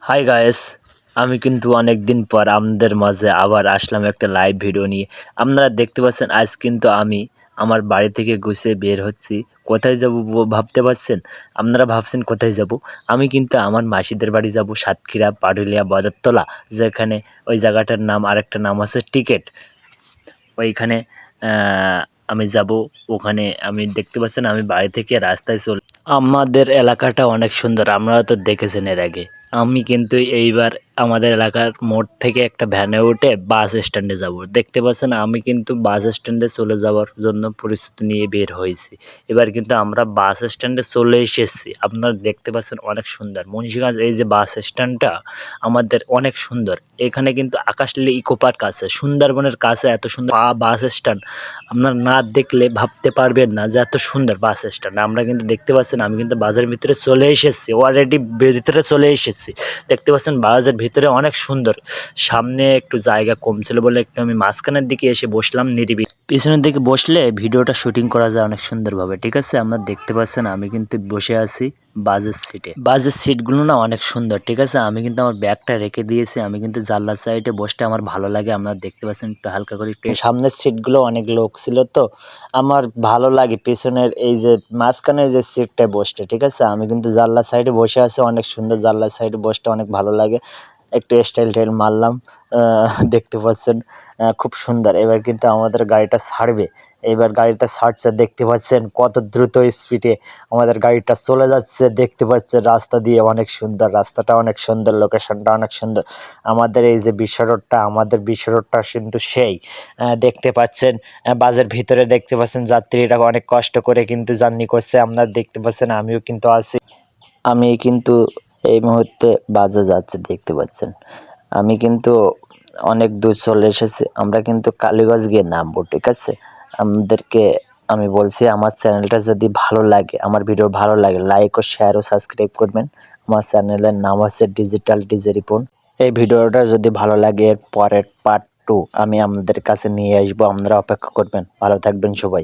High guys, আমি কিন্তু অনেক দিন পর আপনাদের মাঝে আবার আসলাম একটা লাইভ ভিডিও নিয়ে। আপনারা দেখতে পাচ্ছেন আজ কিন্তু আমি আমার বাড়ি থেকে গুছিয়ে বের হচ্ছি। কোথায় যাব ভাবতে পারছেন? আপনারা ভাবছেন কোথায় যাব? আমি কিন্তু আমার মাসিদের বাড়ি যাব, সাতক্ষীরা পাটুলিয়া বদরতলা, যেখানে ওই জায়গাটার নাম আরেকটা নাম আছে টিকেট। ওইখানে আমি যাব। ওখানে আমি দেখতে পাচ্ছেন আমি বাড়ি থেকে রাস্তায় আমাদের এলাকাটা অনেক সুন্দর, আপনারা তো দেখেছেন এর আগে। আমি কিন্তু এইবার আমাদের এলাকার মোড় থেকে একটা ভ্যানে উঠে বাস স্ট্যান্ডে যাব। দেখতে পাচ্ছেন আমি কিন্তু বাস স্ট্যান্ডে চলে যাওয়ার জন্য প্রস্তুতি নিয়ে বের হয়েছি। এবার কিন্তু আমরা বাস স্ট্যান্ডে চলে এসেছি। আপনারা দেখতে পাচ্ছেন অনেক সুন্দর মুন্সিগঞ্জ। এই যে বাস স্ট্যান্ডটা আমাদের অনেক সুন্দর। এখানে কিন্তু আকাশলীলা ইকো পার্ক আছে, সুন্দরবনের কাছে এত সুন্দর বাস স্ট্যান্ড আপনারা না দেখলে ভাবতে পারবেন না যে এত সুন্দর বাস স্ট্যান্ড। আমরা কিন্তু দেখতে পাচ্ছেন আমি কিন্তু বাসের ভিতরে চলে এসেছি, অলরেডি ভিতরে চলে এসেছি। দেখতে পাচ্ছেন বাসের ভিতরে অনেক সুন্দর। সামনে একটু জায়গা কম ছিল বলে একটু আমি মাঝখানের দিকে এসে বসলাম নিরিবিলি। পিছনের দিকে বসলে ভিডিওটা শুটিং করা যায় অনেক সুন্দরভাবে। ঠিক আছে, আপনারা দেখতে পাচ্ছেন আমি কিন্তু বসে আছি বাসের সিটে। বাসের সিটগুলো না অনেক সুন্দর। ঠিক আছে, আমি কিন্তু আমার ব্যাগটা রেখে দিয়েছি। আমি কিন্তু জানলার সাইডে বসতে আমার ভালো লাগে। আপনারা দেখতে পাচ্ছেন একটু হালকা করে একটু সামনের সিটগুলো অনেক লোক ছিল, তো আমার ভালো লাগে পেছনের এই যে মাঝখানে যে সিটটায় বসতে। ঠিক আছে, আমি কিন্তু জানলার সাইডে বসে আছি, অনেক সুন্দর। জানলার সাইডে বসতে অনেক ভালো লাগে। একটু স্টাইল টাইল মারলাম। দেখতে পাচ্ছেন খুব সুন্দর। এবার কিন্তু আমাদের গাড়িটা ছাড়বে। এবার গাড়িটা ছাড়ছে, দেখতে পাচ্ছেন কত দ্রুত স্পিডে আমাদের গাড়িটা চলে যাচ্ছে। দেখতে পাচ্ছেন রাস্তা দিয়ে অনেক সুন্দর, রাস্তাটা অনেক সুন্দর, লোকেশনটা অনেক সুন্দর। আমাদের এই যে বিশ্ব রোডটা, আমাদের বিশ্ব রোডটা কিন্তু সেই দেখতে পাচ্ছেন বাসের ভিতরে দেখতে পাচ্ছেন যাত্রীরা অনেক কষ্ট করে কিন্তু জার্নি করছে। আপনারা দেখতে পাচ্ছেন আমিও কিন্তু আছি। আমি কিন্তু এই মুহূর্তে বাসে যাচ্ছি, দেখতে পাচ্ছেন। আমি কিন্তু অনেক দূর চলে এসেছি। আমরা কিন্তু কালীগঞ্জ গিয়ে নামবো। ঠিক আছে, আমাদেরকে আমি বলছি আমার চ্যানেলটা যদি ভালো লাগে, আমার ভিডিও ভালো লাগে, লাইক ও শেয়ার ও সাবস্ক্রাইব করবেন। আমার চ্যানেলের নাম হচ্ছে ডিজিটাল ডিজে রিপন। এই ভিডিওটা যদি ভালো লাগে এর পরের পার্ট 2 আমি আপনাদের কাছে নিয়ে আসবো, আপনারা অপেক্ষা করবেন। ভালো থাকবেন সবাই।